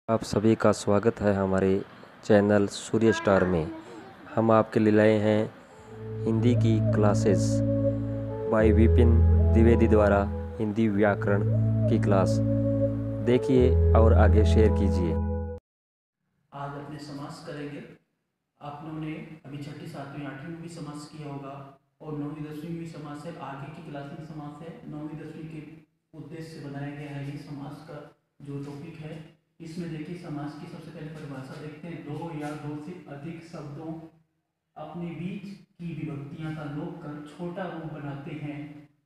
आप सभी का स्वागत है हमारे चैनल सूर्य स्टार में। हम आपके लिए लाए हैं हिंदी की क्लासेस बाय विपिन द्विवेदी द्वारा हिंदी व्याकरण की क्लास। देखिए और आगे शेयर कीजिए। आज अपने समास करेंगे। आप लोगों ने अभी छठी सातवीं आठवीं में भी समास किया होगा और नौवीं दसवीं में भी समास है। आगे की क्लास में समास है। नौवीं दसवीं के उद्देश्य से बनाया गया है ये समास का जो टॉपिक है। इसमें देखिए समास की सबसे पहले परिभाषा देखते हैं। दो या दो से अधिक शब्दों अपने बीच की विभक्तियां का लोप कर छोटा रूप बनाते हैं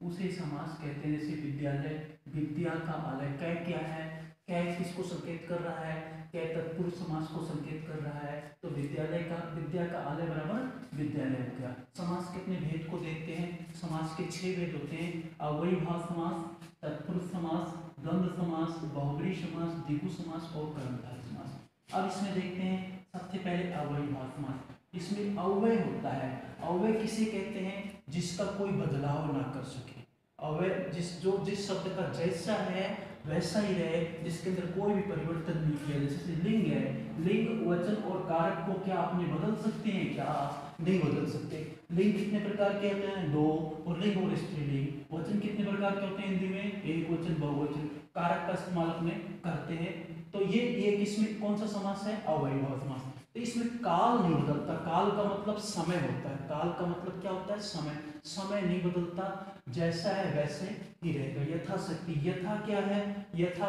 उसे समास कहते हैं। जैसे विद्यालय, विद्या का आलय। कै क्या है? कै किसको संकेत कर रहा है? कै तत्पुरुष समास को संकेत कर रहा है। तो विद्यालय का, विद्या का आलय बराबर विद्यालय हो गया। समास के अपने भेद को देखते हैं। समास के 6 भेद होते हैं। अव्ययीभाव समास, तत्पुरुष समास, द्वंद्व समास, बहुब्रीहि समास, द्विगु समास और कर्मधारय समास। अब इसमें देखते हैं सबसे पहले अव्ययीभाव समास। इसमें अव्यय होता है। अव्यय किसे कहते हैं? जिसका कोई बदलाव ना कर सके। अव्यय जिस शब्द का जैसा है वैसा ही रहे, जिसके अंदर कोई भी परिवर्तन नहीं किया। जैसे लिंग है, लिंग वचन और कारक को क्या आपने बदल सकते हैं? क्या नहीं बदल सकते। लिंग कितने प्रकार के होते हैं? 2। और लिंग और स्त्रीलिंग। वचन कितने प्रकार के होते हैं हिंदी में? एक वचन, बहुवचन। कारक का इस्तेमाल अपने करते हैं। तो ये किसमें कौन सा समास है? अव्ययीभाव समास। तो इसमें काल नहीं बदलता। काल का मतलब समय होता है। काल का मतलब क्या होता है? समय। समय नहीं बदलता, जैसा है वैसे ही रहेगा। यथाशक्ति। यथा क्या है? यथा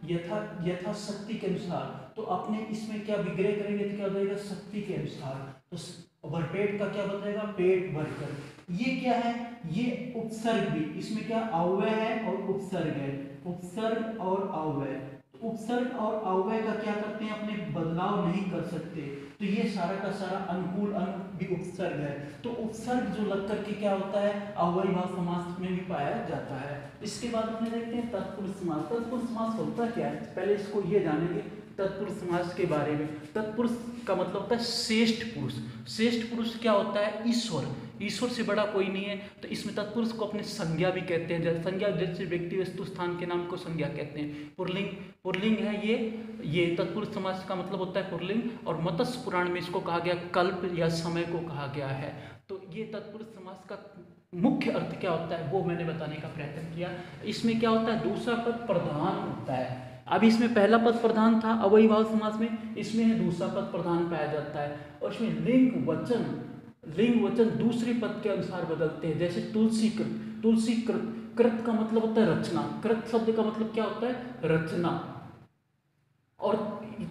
यथा यथाशक्ति के अनुसार। तो अपने इसमें क्या विग्रह करेंगे तो क्या बनेगा? शक्ति के अनुसार। तो भरपेट का क्या बनेगा? पेट भरकर। ये क्या है? ये उपसर्ग भी। इसमें क्या अव्यय है और उपसर्ग है। उपसर्ग और अव्यय। उपसर्ग और अव्यय का क्या करते हैं? अपने बदलाव नहीं कर सकते। तो ये सारा का सारा अनुकूल भी उपसर्ग है। तो उपसर्ग जो लग करके क्या होता है? अव्ययीभाव समास में भी पाया जाता है। इसके बाद अपने देखते हैं तत्पुरुष समास। तत्पुरुष समास होता क्या है? पहले इसको ये जानेंगे तत्पुरुष समास के बारे में। तत्पुरुष का मतलब होता है श्रेष्ठ पुरुष। श्रेष्ठ पुरुष क्या होता है? ईश्वर। ईश्वर से बड़ा कोई नहीं है। तो इसमें तत्पुरुष को अपने संज्ञा भी कहते हैं। जैसे संज्ञा, जैसे व्यक्ति वस्तु स्थान के नाम को संज्ञा कहते हैं। पुल्लिंग, पुल्लिंग है ये तत्पुरुष समास का मतलब होता है पुल्लिंग। और मत्स्य पुराण में इसको कहा गया कल्प या समय को कहा गया है। तो ये तत्पुरुष समास का मुख्य अर्थ क्या होता है वो मैंने बताने का प्रयत्न किया। इसमें क्या होता है? दूसरा पद प्रधान होता है। अब इसमें पहला पद प्रधान था अव्ययीभाव समास में, इसमें दूसरा पद प्रधान पाया जाता है। और इसमें लिंग वचन दूसरे पद के अनुसार बदलते हैं। जैसे तुलसी कृत, तुलसी कृत। कृत का मतलब होता है रचना। कृत शब्द का मतलब क्या होता है? रचना। और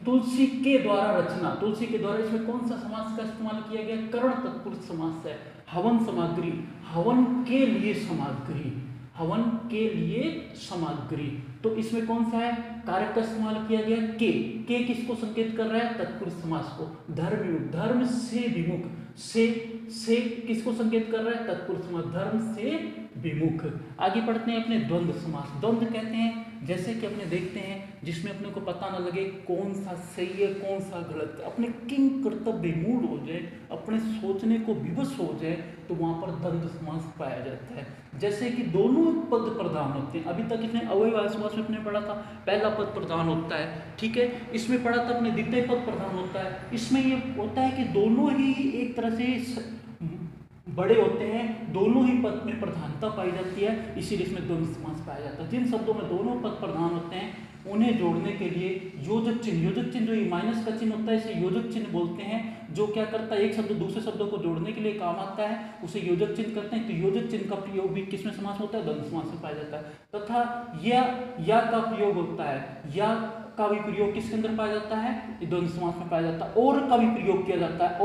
तुलसी के द्वारा रचना, तुलसी के द्वारा। इसमें कौन सा समास का इस्तेमाल किया गया? कर्ण तत्पुरुष समास है। हवन सामग्री, हवन के लिए सामग्री, हवन के लिए सामग्री। तो इसमें कौन सा है? कारक का इस्तेमाल किया गया के किसको संकेत कर रहा है? तत्पुरुष समास को। धर्म विमुख, धर्म से विमुख। से किसको संकेत कर रहा है? तत्पुरुष समास, धर्म से विमुख। आगे पढ़ते हैं अपने द्वंद्व समास। द्वंद्व कहते हैं जैसे कि अपने देखते हैं जिसमें अपने को पता न लगे कौन सा सही है कौन सा गलत है, अपने किंग कर्तव्य मूड हो जाए, अपने सोचने को विवश हो जाए, तो वहां पर द्वंद्व समास पाया जाता है। जैसे कि दोनों पद प्रधान होते हैं। अभी तक इसमें अव्ययीभाव समास में अपने पढ़ा था पहला पद प्रधान होता है, ठीक है। इसमें पढ़ा था अपने द्वितीय पद प्रधान होता है। इसमें ये होता है कि दोनों ही एक तरह से बड़े होते हैं, दोनों ही पद में प्रधानता पाई जाती है, इसीलिए इसमें द्वंद्व समास पाया जाता है। जिन शब्दों में दोनों पद प्रधान होते हैं उन्हें जोड़ने के लिए योजक चिन्ह, योजक चिन्ह जो माइनस का चिन्ह होता है इसे योजक चिन्ह बोलते हैं। जो क्या करता है? एक शब्द दूसरे शब्दों को जोड़ने के लिए काम आता है, उसे योजक चिन्ह करते हैं। तो योजक चिन्ह का प्रयोग भी किसमें समास होता है? द्वंद्व समास में पाया जाता है। तथा या का प्रयोग होता है। या का भी प्रयोग किसके अंदर पाया जाता है? द्वंद्व समास में पाया जाता है। और का भी प्रयोग किया जाता है।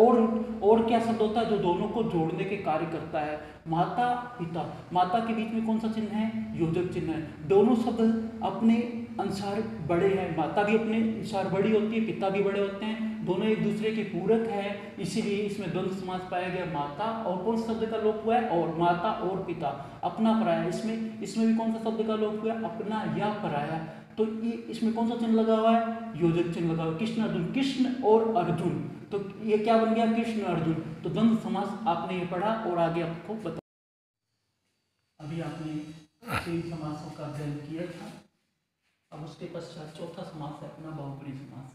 और क्या शब्द होता है जो दोनों को जोड़ने के कार्य करता है? माता पिता, माता के बीच में कौन सा चिन्ह है? योजक चिन्ह है। दोनों शब्द अपने अनुसार बड़े हैं, माता भी अपने अनुसार बड़ी होती है, पिता भी बड़े होते हैं, दोनों एक दूसरे के पूरक है, इसीलिए इसमें द्वंद्व समास पाया गया। माता और कौन सा शब्द का लोप हुआ है? और माता और पिता। अपना पराया, इसमें भी कौन सा शब्द का लोप हुआ है? अपना या पराया। तो ये इसमें कौन सा चिन्ह लगा हुआ है? योजक चिन्ह लगा हुआ है। कृष्ण अर्जुन, कृष्ण और अर्जुन, तो ये क्या बन गया? कृष्ण अर्जुन। तो द्वंद्व समास आपने ये पढ़ा और आगे आपको बता। अभी आपने 3 समासों का अध्ययन किया था। अब उसके पश्चात चौथा समास है अपना बहुब्रीहि समास।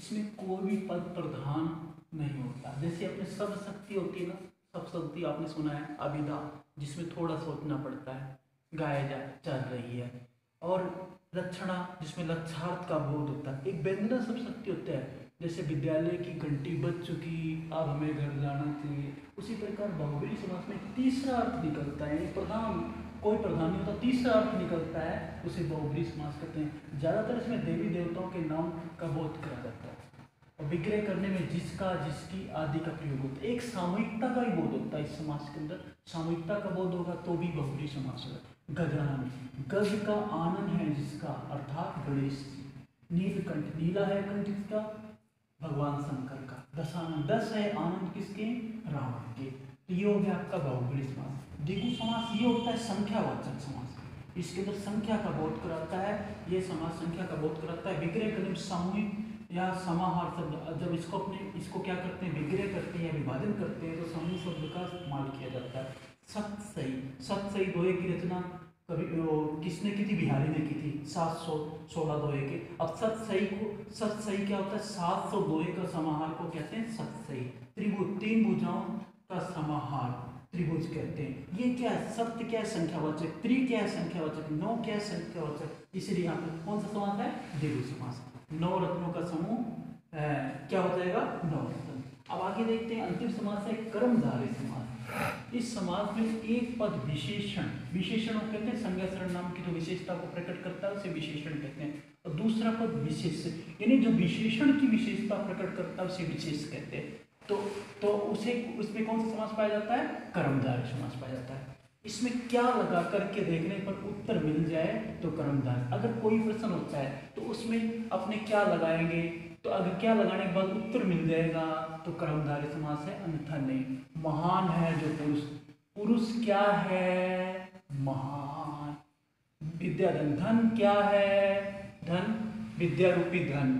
इसमें कोई भी पद प्रधान नहीं होता। जैसे अपने सब शक्ति होती है ना, सब शक्ति आपने सुना है, अभिधा जिसमें थोड़ा सोचना पड़ता है, गाया जा चल रही है, और लक्षणा जिसमें लक्षार्थ का बोध होता है। एक व्यंजना सब शक्ति होता है, जैसे विद्यालय की घंटी बज चुकी, अब हमें घर जाना चाहिए। उसी प्रकार बहुब्रीहि समास में तीसरा अर्थ निकलता है, प्रधान कोई प्रधान नहीं होता, तीसरा अर्थ निकलता है, उसे बहुब्रीहि समास कहते हैं। ज़्यादातर इसमें देवी देवताओं के नाम का बोध करा जाता है, और विग्रह करने में जिसका, जिसकी आदि का प्रयोग होता है। एक सामूहिकता का ही बोध होता है इस समास के अंदर, सामूहिकता का बोध होगा तो भी बहुब्रीहि समास होगा। गजानन, गज का आनन है जिसका, अर्थात गणेश जी। नीलकंठ, नीला है कंठ किसका, भगवान शंकर का। दशानन, दस है आनंद किसके, रावण के। तो ये हो गया आपका बहुब्रीहि समास। द्विगु समास ये होता है संख्यावाचक समास, इसके अंदर संख्या का बोध कराता है, ये समास संख्या का बोध कराता है। विग्रह करने में सामूहिक या समाहार शब्द, जब इसको क्या करते हैं, विग्रह करते हैं या विभाजन करते हैं, तो समूह शब्द का इस्तेमाल किया जाता है। सतसई, सतसई दोहे की रचना कभी किसने की थी, बिहारी ने की थी, 716 दोहे के। अब सतसई क्या होता है, 700 दोहे का समाहार को कहते हैं सतसई। त्रिभुज, 3 भुजाओं का समाहार त्रिभुज कहते हैं। ये क्या है, सत्य क्या है, संख्यावाचक, त्रि क्या है, संख्यावाचक, नौ क्या है, संख्यावाचक, इसलिए यहाँ पे कौन सा समास है, द्विगु समास। 9 रत्नों का समूह क्या हो जाएगा, 9 रत्न। अब आगे देखते हैं, अंतिम समास है कर्मधारय समास। इस समास में एक पद विशेषण, विशेषण कहते हैं संज्ञा सर्वनाम की जो विशेषता को प्रकट करता है उसे विशेषण कहते हैं, और दूसरा पद विशेष, यानी जो विशेषण की विशेषता प्रकट करता है उसे विशेष कहते हैं। तो उसे, उसमें कौन सा समास पाया जाता है, कर्मधारय समास पाया जाता है। इसमें क्या लगा करके देखने पर उत्तर मिल जाए तो कर्मधारय। अगर कोई प्रश्न होता है तो उसमें अपने क्या लगाएंगे, तो अगर क्या लगाने के बाद उत्तर मिल जाएगा तो कर्मधारय समास है, अन्यथा नहीं। महान है जो पुरुष, पुरुष क्या है, महान। विद्याधन, धन क्या है, धन विद्या रूपी धन।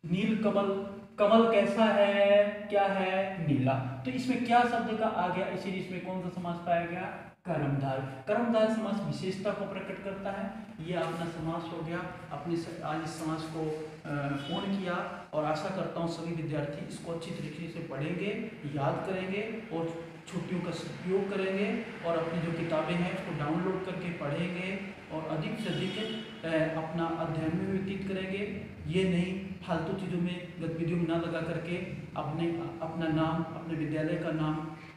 नील कमल, कमल कैसा है, क्या है, नीला। तो इसमें क्या शब्द का आ गया, इसीलिए इसमें कौन सा समास पाया गया, कर्मधारय। कर्मधारय समास विशेषता को प्रकट करता है। ये अपना समास हो गया। अपने आज इस समास को पूर्ण किया, और आशा करता हूँ सभी विद्यार्थी इसको अच्छी तरीके से पढ़ेंगे, याद करेंगे और छुट्टियों का उपयोग करेंगे, और अपनी जो किताबें हैं उसको डाउनलोड करके पढ़ेंगे, और अधिक से अधिक अपना अध्ययन में व्यतीत करेंगे। ये नहीं फालतू चीज़ों में, गतिविधियों में ना लगा करके अपना नाम, अपने विद्यालय का नाम,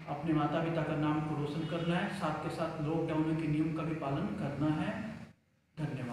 अपने माता पिता का नाम को रोशन करना है, साथ के साथ लॉकडाउन के नियम का भी पालन करना है। धन्यवाद।